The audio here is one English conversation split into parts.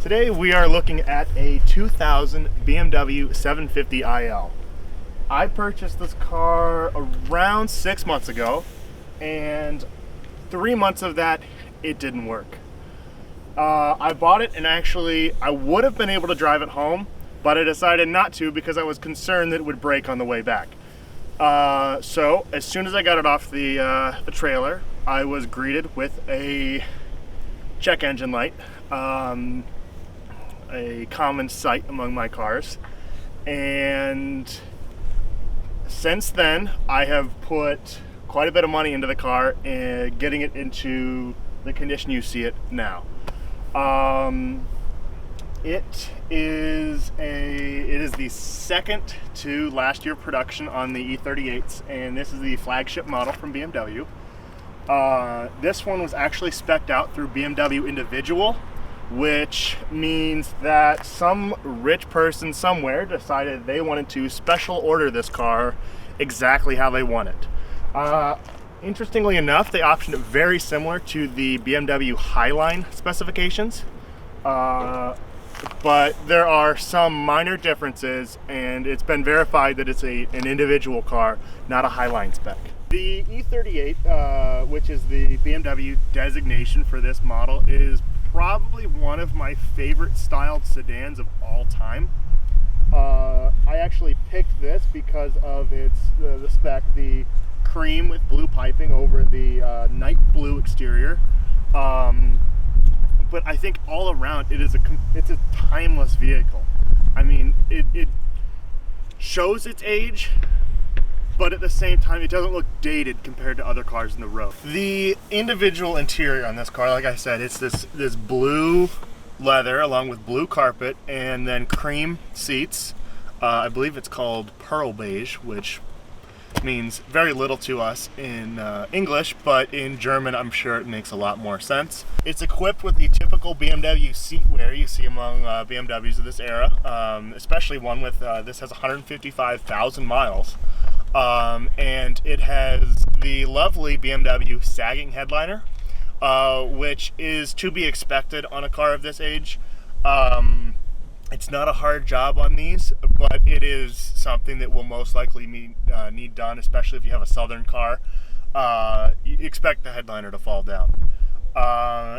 Today we are looking at a 2000 BMW 750 IL. I purchased this car around 6 months ago, and 3 months of that it didn't work. I bought it and actually I would have been able to drive it home, but I decided not to because I was concerned that it would break on the way back. So as soon as I got it off the trailer, I was greeted with a check engine light, a common sight among my cars, and since then I have put quite a bit of money into the car and getting it into the condition you see it now. It is the second to last year production on the E38s, and this is the flagship model from BMW. This one was actually spec'd out through BMW Individual, which means that some rich person somewhere decided they wanted to special order this car exactly how they want it. Interestingly enough, they optioned it very similar to the BMW Highline specifications, but there are some minor differences, and it's been verified that it's an individual car, not a Highline spec. The E38, which is the BMW designation for this model, is probably one of my favorite styled sedans of all time. I actually picked this because of the spec, the cream with blue piping over the night blue exterior. But I think all around it's a timeless vehicle. I mean, it shows its age, but at the same time it doesn't look dated compared to other cars in the road. The individual interior on this car, like I said, it's this blue leather along with blue carpet and then cream seats. I believe it's called pearl beige, which means very little to us in English, but in German I'm sure it makes a lot more sense. It's equipped with the typical BMW seatwear you see among BMWs of this era, especially one with, this has 155,000 miles. And it has the lovely BMW sagging headliner, which is to be expected on a car of this age. It's not a hard job on these, but it is something that will most likely need done, especially if you have a southern car. You expect the headliner to fall down.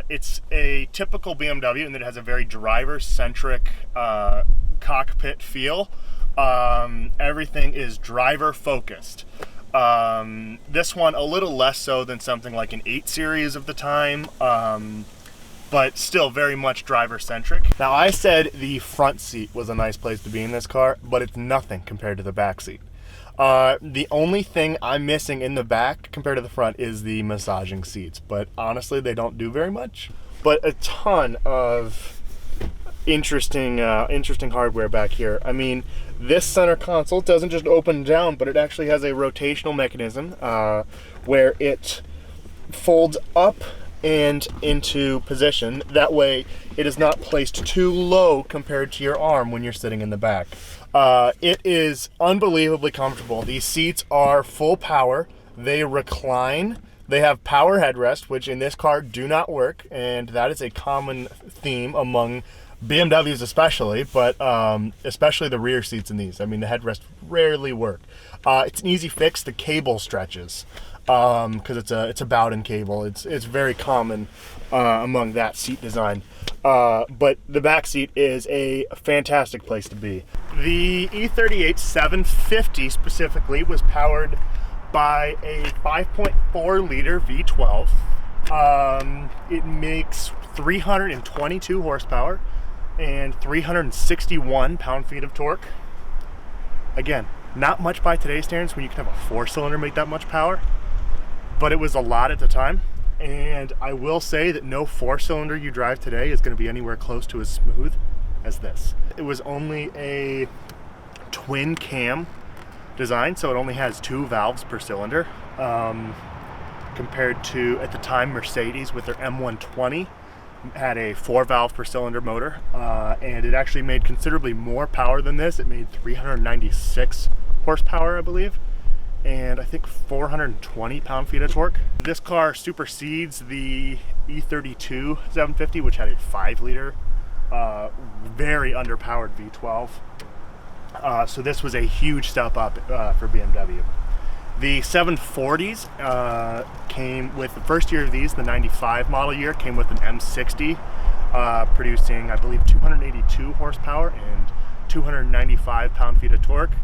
It's a typical BMW in that it has a very driver-centric cockpit feel. Everything is driver focused. This one a little less so than something like an 8 Series of the time, but still very much driver centric. Now, I said the front seat was a nice place to be in this car, but it's nothing compared to the back seat. The only thing I'm missing in the back compared to the front is the massaging seats, but honestly they don't do very much. But a ton of interesting hardware back here. I mean, this center console doesn't just open down, but it actually has a rotational mechanism where it folds up and into position. That way it is not placed too low compared to your arm when you're sitting in the back. It is unbelievably comfortable. These seats are full power. They recline. They have power headrest, which in this car do not work, and that is a common theme among BMWs especially, but especially the rear seats in these. I mean, the headrest rarely work. It's an easy fix. The cable stretches because it's a Bowden cable. It's very common among that seat design. But the back seat is a fantastic place to be. The E38 750 specifically was powered by a 5.4 liter V12. It makes 322 horsepower and 361 pound-feet of torque. Again, not much by today's standards when you can have a 4-cylinder make that much power, but it was a lot at the time. And I will say that no 4-cylinder you drive today is going to be anywhere close to as smooth as this. It was only a twin cam design, so it only has 2 valves per cylinder, compared to, at the time, Mercedes with their M120 had a 4-valve per cylinder motor, and it actually made considerably more power than this. It made 396 horsepower, I believe, and I think 420 pound-feet of torque. This car supersedes the E32 750, which had a 5-liter very underpowered V12. So this was a huge step up for BMW. The 740s came with the first year of these, the 95 model year, came with an M60, producing, I believe, 282 horsepower and 295 pound-feet of torque,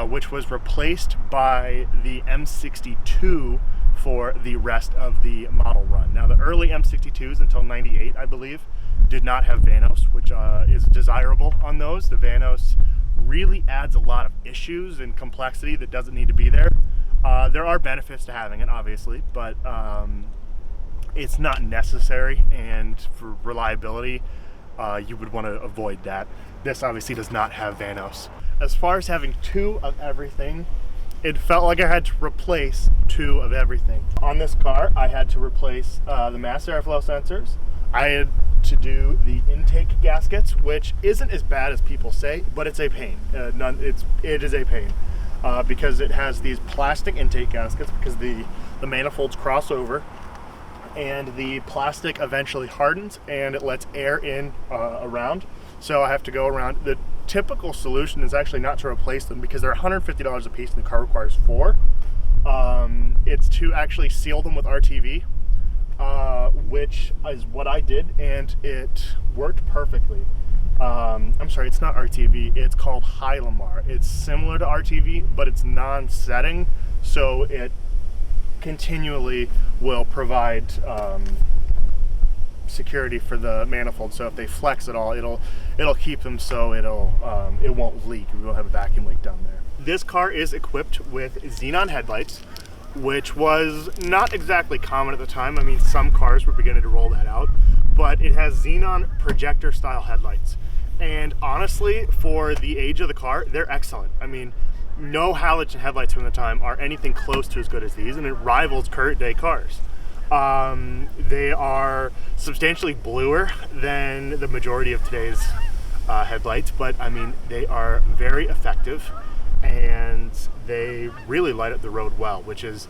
which was replaced by the M62 for the rest of the model run. Now, the early M62s until 98, I believe, did not have Vanos, which is desirable on those. The Vanos really adds a lot of issues and complexity that doesn't need to be there. There are benefits to having it, obviously, but it's not necessary, and for reliability, you would want to avoid that. This obviously does not have Vanos. As far as having two of everything, it felt like I had to replace two of everything. On this car, I had to replace the mass airflow sensors. I had to do the intake gaskets, which isn't as bad as people say, but it's a pain. It is a pain because it has these plastic intake gaskets because the manifolds cross over, and the plastic eventually hardens and it lets air in around. So I have to go around. The typical solution is actually not to replace them because they're $150 a piece and the car requires 4. It's to actually seal them with RTV. Which is what I did, and it worked perfectly. I'm sorry, it's not RTV, it's called Hylamar. It's similar to RTV, but it's non-setting, so it continually will provide security for the manifold. So if they flex at all, it'll keep them so it won't leak. We won't have a vacuum leak down there. This car is equipped with xenon headlights, which was not exactly common at the time. I mean, some cars were beginning to roll that out, but it has xenon projector style headlights. And honestly, for the age of the car, they're excellent. I mean, no halogen headlights from the time are anything close to as good as these, and it rivals current day cars. They are substantially bluer than the majority of today's headlights, but I mean, they are very effective, and they really light up the road well, which is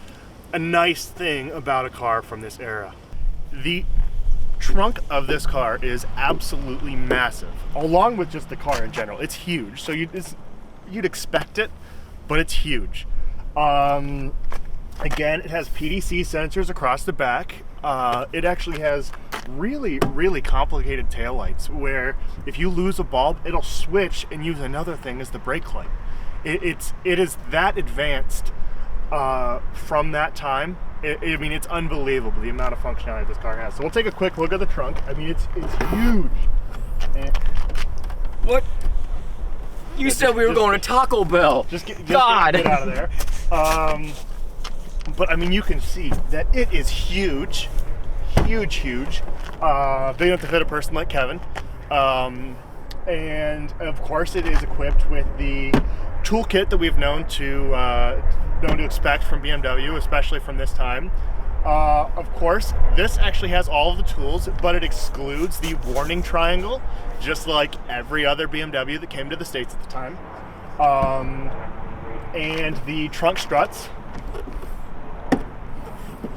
a nice thing about a car from this era. The trunk of this car is absolutely massive, along with just the car in general. It's huge, so you'd expect it, but it's huge. Again, it has PDC sensors across the back. It actually has really complicated taillights where if you lose a bulb, it'll switch and use another thing as the brake light. It is that advanced from that time. I mean, it's unbelievable the amount of functionality this car has. So we'll take a quick look at the trunk. I mean, it's huge. And what? You said we were going to Taco Bell. God. Get out of there. But I mean, you can see that it is huge. Huge. Big enough to fit a person like Kevin. And of course, it is equipped with the toolkit that we've known to expect from BMW, especially from this time. Of course, this actually has all of the tools, but it excludes the warning triangle, just like every other BMW that came to the States at the time. And the trunk struts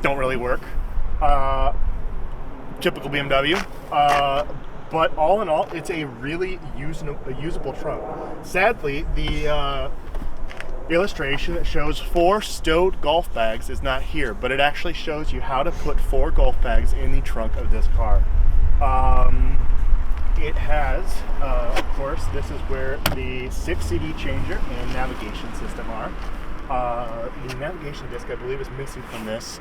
don't really work. Typical BMW. But all in all, it's a really usable trunk. Sadly, the illustration that shows 4 stowed golf bags is not here, but it actually shows you how to put 4 golf bags in the trunk of this car. It has, of course, this is where the 6 CD changer and navigation system are. The navigation disc, I believe, is missing from this,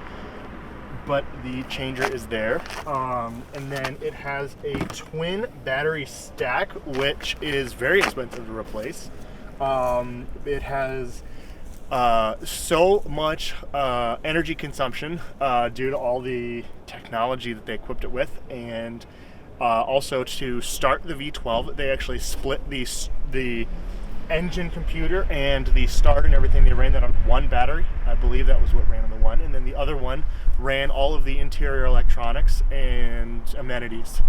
but the changer is there. And then it has a twin battery stack, which is very expensive to replace. It has so much energy consumption due to all the technology that they equipped it with, and also to start the V12, they actually split the engine computer and the start and everything. They ran that on one battery. I believe that was what ran on the one, and then the other one ran all of the interior electronics and amenities.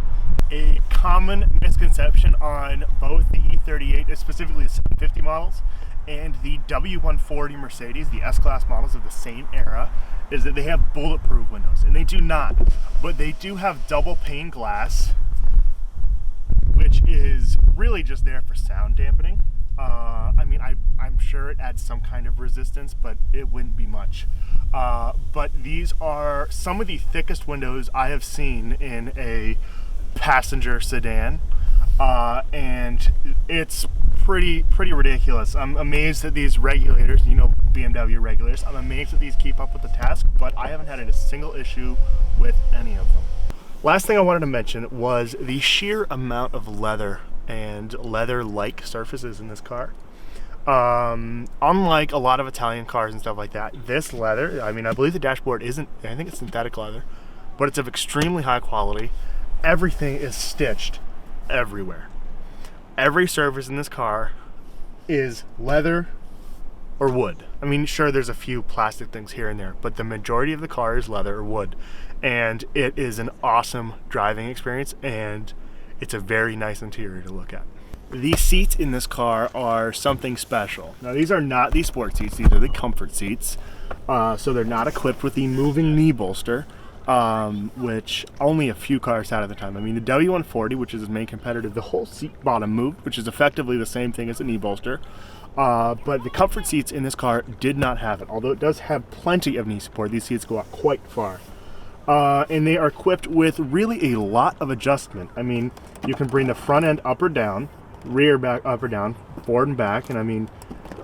A common misconception on both the E38, specifically the 750 models, and the W140 Mercedes, the S-Class models of the same era, is that they have bulletproof windows, and they do not, but they do have double pane glass really just there for sound dampening. I mean, I'm sure it adds some kind of resistance, but it wouldn't be much. But these are some of the thickest windows I have seen in a passenger sedan, and it's pretty ridiculous. I'm amazed that these regulators, you know, BMW regulators, I'm amazed that these keep up with the task, but I haven't had a single issue with any of them. Last thing I wanted to mention was the sheer amount of leather and leather-like surfaces in this car. Unlike a lot of Italian cars and stuff like that, this leather, I mean, I believe the dashboard isn't, I think it's synthetic leather, but it's of extremely high quality. Everything is stitched everywhere. Every surface in this car is leather or wood. I mean, sure, there's a few plastic things here and there, but the majority of the car is leather or wood. And it is an awesome driving experience, and it's a very nice interior to look at. The seats in this car are something special. Now, these are not the sport seats, these are the comfort seats. So they're not equipped with the moving knee bolster, which only a few cars had at the time. I mean, the W140, which is his main competitor, the whole seat bottom moved, which is effectively the same thing as a knee bolster. But the comfort seats in this car did not have it, although it does have plenty of knee support. These seats go out quite far. And they are equipped with really a lot of adjustment. I mean, you can bring the front end up or down, rear back up or down, forward and back, and I mean,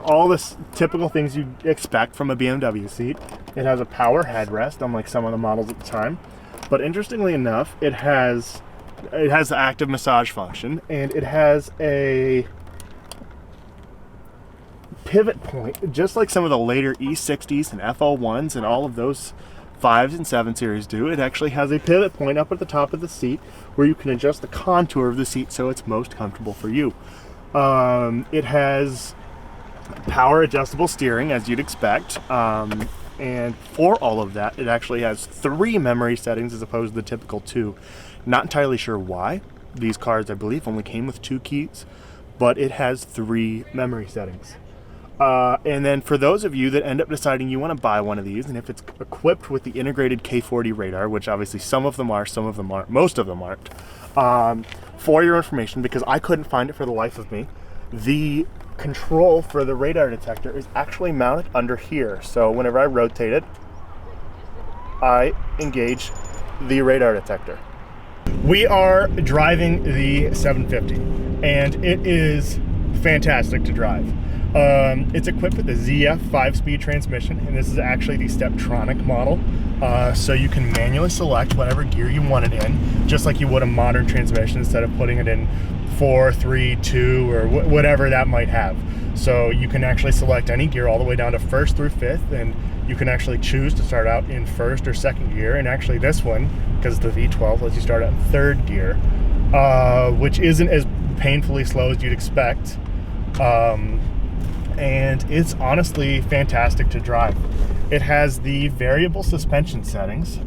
all the typical things you expect from a BMW seat. It has a power headrest, unlike some of the models at the time. But interestingly enough, it has the active massage function, and it has a pivot point, just like some of the later E60s and FL1s and all of those 5s and 7 series do. It actually has a pivot point up at the top of the seat where you can adjust the contour of the seat so it's most comfortable for you. It has power adjustable steering, as you'd expect, and for all of that, it actually has 3 memory settings as opposed to the typical 2. Not entirely sure why. These cars, I believe, only came with 2 keys, but it has 3 memory settings. And then for those of you that end up deciding you want to buy one of these, and if it's equipped with the integrated K40 radar, which obviously some of them are, some of them aren't, most of them aren't, for your information, because I couldn't find it for the life of me, the control for the radar detector is actually mounted under here. So whenever I rotate it, I engage the radar detector. We are driving the 750, and it is fantastic to drive. It's equipped with a ZF 5-speed transmission, and this is actually the Steptronic model, so you can manually select whatever gear you want it in, just like you would a modern transmission instead of putting it in 4, 3, 2, or whatever that might have. So you can actually select any gear all the way down to 1st through 5th, and you can actually choose to start out in 1st or 2nd gear, and actually this one, because the V12 lets you start out in 3rd gear, which isn't as painfully slow as you'd expect. And it's honestly fantastic to drive. It has the variable suspension settings. You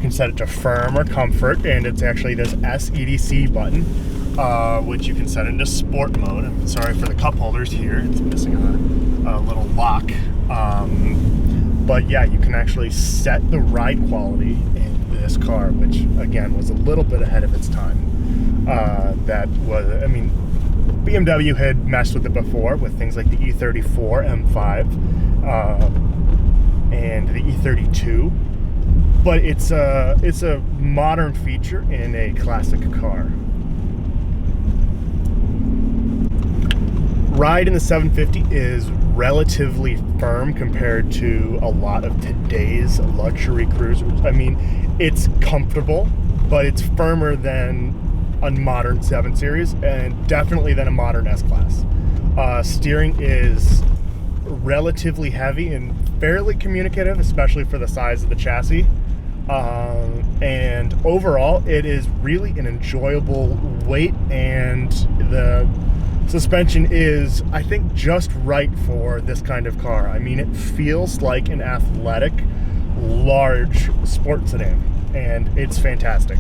can set it to firm or comfort, and it's actually this SEDC button, which you can set into sport mode. I'm sorry for the cup holders here, it's missing a little lock. But yeah, you can actually set the ride quality in this car, which again was a little bit ahead of its time. BMW had messed with it before with things like the E34 M5 and the E32, but it's a modern feature in a classic car. Ride in the 750 is relatively firm compared to a lot of today's luxury cruisers. I mean, it's comfortable, but it's firmer than a modern 7 Series, and definitely than a modern S-Class. Steering is relatively heavy and fairly communicative, especially for the size of the chassis. And overall, it is really an enjoyable weight, and the suspension is, I think, just right for this kind of car. I mean, it feels like an athletic, large sports sedan, and it's fantastic.